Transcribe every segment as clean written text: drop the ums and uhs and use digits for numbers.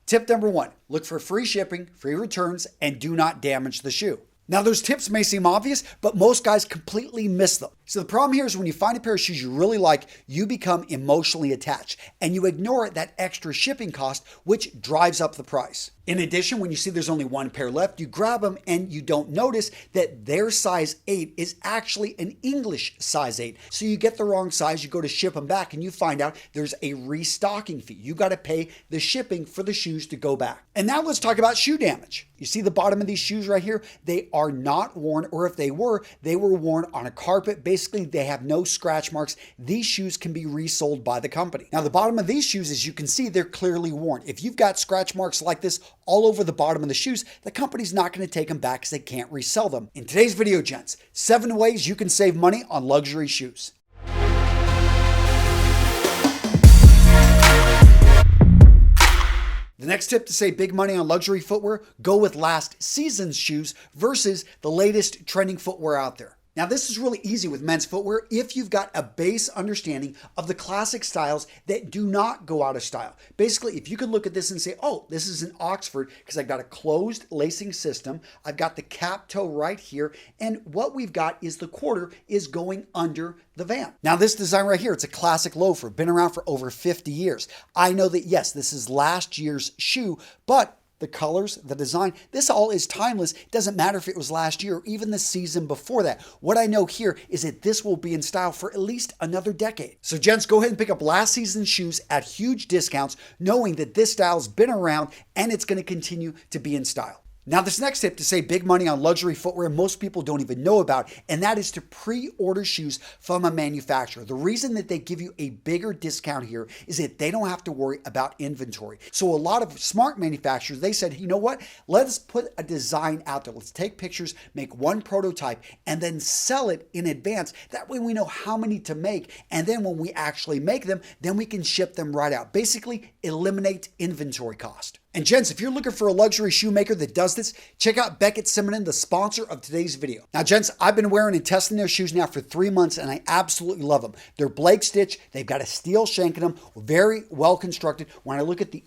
Tip number 1, look for free shipping, free returns, and do not damage the shoe. Now, those tips may seem obvious, but most guys completely miss them. So the problem here is when you find a pair of shoes you really like, you become emotionally attached and you ignore that extra shipping cost, which drives up the price. In addition, when you see there's only one pair left, you grab them and you don't notice that their size 8 is actually an English size 8. So you get the wrong size, you go to ship them back and you find out there's a restocking fee. You got to pay the shipping for the shoes to go back. And now let's talk about shoe damage. You see the bottom of these shoes right here? They are not worn, or if they were worn on a carpet. Basically, they have no scratch marks. These shoes can be resold by the company. Now, the bottom of these shoes, as you can see, they're clearly worn. If you've got scratch marks like this all over the bottom of the shoes, the company's not going to take them back because they can't resell them. In today's video, gents, 7 ways you can save money on luxury shoes. The next tip to save big money on luxury footwear, go with last season's shoes versus the latest trending footwear out there. Now, this is really easy with men's footwear if you've got a base understanding of the classic styles that do not go out of style. Basically, if you could look at this and say, oh, this is an Oxford because I've got a closed lacing system. I've got the cap toe right here. And what we've got is the quarter is going under the vamp. Now, this design right here, it's a classic loafer, been around for over 50 years. I know that, yes, this is last year's shoe, but the colors, the design, this all is timeless. It doesn't matter if it was last year or even the season before that. What I know here is that this will be in style for at least another decade. So gents, go ahead and pick up last season's shoes at huge discounts, knowing that this style's been around and it's going to continue to be in style. Now, this next tip to save big money on luxury footwear, most people don't even know about, and that is to pre-order shoes from a manufacturer. The reason that they give you a bigger discount here is that they don't have to worry about inventory. So a lot of smart manufacturers, they said, you know what? Let's put a design out there. Let's take pictures, make one prototype, and then sell it in advance. That way we know how many to make, and then when we actually make them, then we can ship them right out. Basically, eliminate inventory cost. And gents, if you're looking for a luxury shoemaker that does this, check out Beckett Simonin, the sponsor of today's video. Now, gents, I've been wearing and testing their shoes now for 3 months, and I absolutely love them. They're Blake stitch. They've got a steel shank in them, very well constructed. When I look at the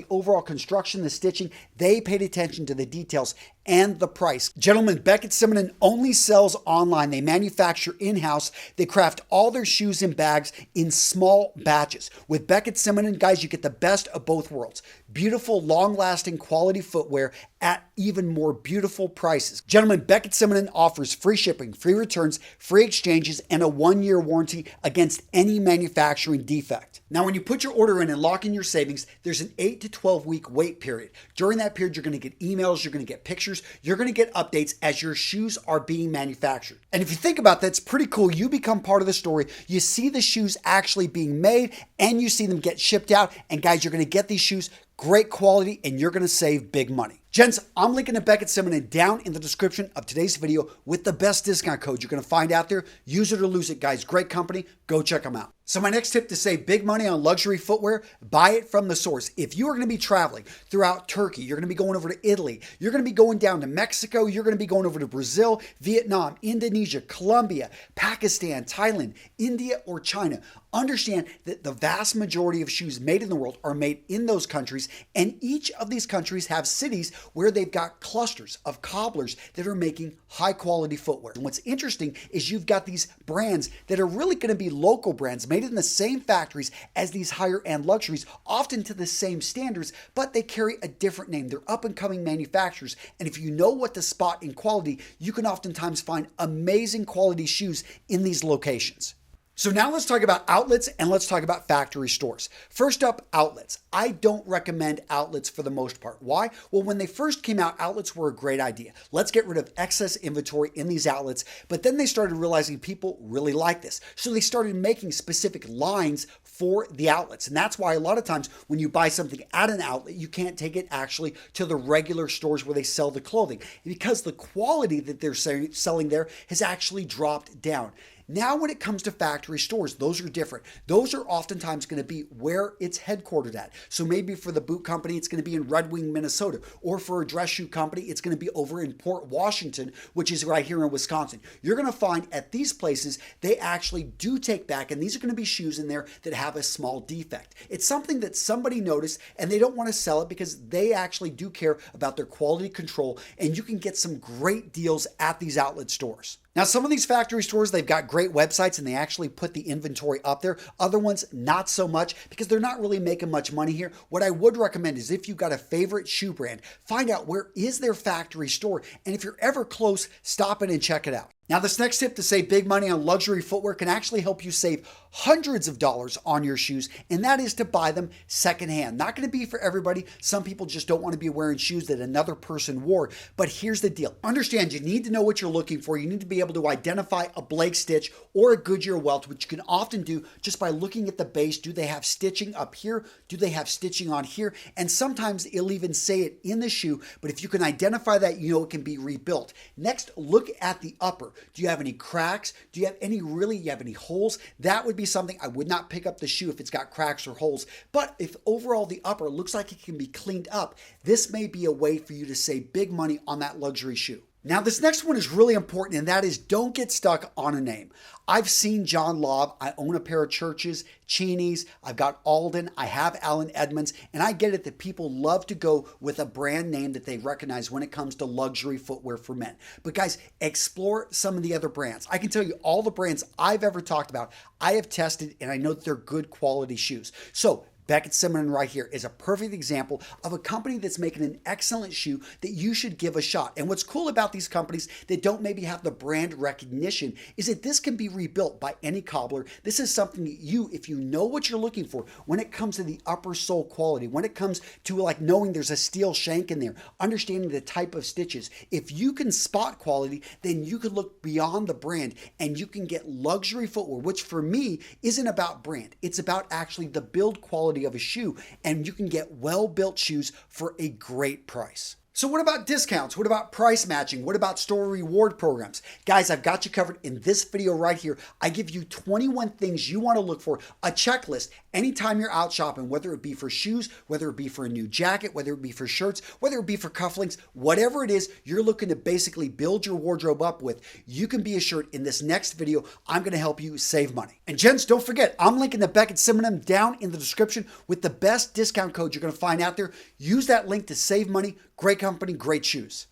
overall construction, the stitching, they paid attention to the details and the price. Gentlemen, Beckett Simonin only sells online. They manufacture in-house. They craft all their shoes and bags in small batches. With Beckett Simonin, guys, you get the best of both worlds. Beautiful, long-lasting quality footwear at even more beautiful prices. Gentlemen, Beckett Simonin offers free shipping, free returns, free exchanges, and a 1-year warranty against any manufacturing defect. Now, when you put your order in and lock in your savings, there's an 8 to 12 week wait period. During that period, you're going to get emails, you're going to get pictures, you're going to get updates as your shoes are being manufactured. And if you think about that, it's pretty cool. You become part of the story. You see the shoes actually being made and you see them get shipped out. And guys, you're going to get these shoes great quality, and you're going to save big money. Gents, I'm linking to Beckett Simonin down in the description of today's video with the best discount code you're going to find out there. Use it or lose it, guys. Great company. Go check them out. So my next tip to save big money on luxury footwear, buy it from the source. If you are going to be traveling throughout Turkey, you're going to be going over to Italy, you're going to be going down to Mexico, you're going to be going over to Brazil, Vietnam, Indonesia, Colombia, Pakistan, Thailand, India, or China, understand that the vast majority of shoes made in the world are made in those countries, and each of these countries have cities where they've got clusters of cobblers that are making high quality footwear. And what's interesting is you've got these brands that are really going to be local brands made in the same factories as these higher end luxuries, often to the same standards, but they carry a different name. They're up and coming manufacturers. And if you know what to spot in quality, you can oftentimes find amazing quality shoes in these locations. So now let's talk about outlets and let's talk about factory stores. First up, outlets. I don't recommend outlets for the most part. Why? Well, when they first came out, outlets were a great idea. Let's get rid of excess inventory in these outlets. But then they started realizing people really like this. So they started making specific lines for the outlets. And that's why a lot of times when you buy something at an outlet, you can't take it actually to the regular stores where they sell the clothing, because the quality that they're selling there has actually dropped down. Now, when it comes to factory stores, those are different. Those are oftentimes going to be where it's headquartered at. So maybe for the boot company, it's going to be in Red Wing, Minnesota, or for a dress shoe company, it's going to be over in Port Washington, which is right here in Wisconsin. You're going to find at these places, they actually do take back, and these are going to be shoes in there that have a small defect. It's something that somebody noticed and they don't want to sell it because they actually do care about their quality control, and you can get some great deals at these outlet stores. Now, some of these factory stores, they've got great websites and they actually put the inventory up there. Other ones, not so much because they're not really making much money here. What I would recommend is if you've got a favorite shoe brand, find out where is their factory store. And if you're ever close, stop in and check it out. Now, this next tip to save big money on luxury footwear can actually help you save hundreds of dollars on your shoes, and that is to buy them secondhand. Not going to be for everybody. Some people just don't want to be wearing shoes that another person wore, but here's the deal. Understand, you need to know what you're looking for. You need to be able to identify a Blake stitch or a Goodyear welt, which you can often do just by looking at the base. Do they have stitching up here? Do they have stitching on here? And sometimes it'll even say it in the shoe, but if you can identify that, you know it can be rebuilt. Next, look at the upper. Do you have any cracks? Do you have any holes? That would be something I would not pick up the shoe if it's got cracks or holes. But if overall the upper looks like it can be cleaned up, this may be a way for you to save big money on that luxury shoe. Now, this next one is really important, and that is don't get stuck on a name. I've seen John Lobb. I own a pair of Churches, Cheney's. I've got Alden. I have Allen Edmonds, and I get it that people love to go with a brand name that they recognize when it comes to luxury footwear for men. But guys, explore some of the other brands. I can tell you all the brands I've ever talked about, I have tested, and I know that they're good quality shoes. So Beckett Cimarron right here is a perfect example of a company that's making an excellent shoe that you should give a shot. And what's cool about these companies that don't maybe have the brand recognition is that this can be rebuilt by any cobbler. This is something that you, if you know what you're looking for when it comes to the upper sole quality, when it comes to like knowing there's a steel shank in there, understanding the type of stitches, if you can spot quality, then you can look beyond the brand and you can get luxury footwear, which for me isn't about brand. It's about actually the build quality of a shoe, and you can get well-built shoes for a great price. So what about discounts? What about price matching? What about store reward programs? Guys, I've got you covered in this video right here. I give you 21 things you want to look for, a checklist anytime you're out shopping, whether it be for shoes, whether it be for a new jacket, whether it be for shirts, whether it be for cufflinks, whatever it is you're looking to basically build your wardrobe up with, you can be assured in this next video, I'm going to help you save money. And gents, don't forget, I'm linking the Beckett Cimarron down in the description with the best discount code you're going to find out there. Use that link to save money. Great company, great shoes.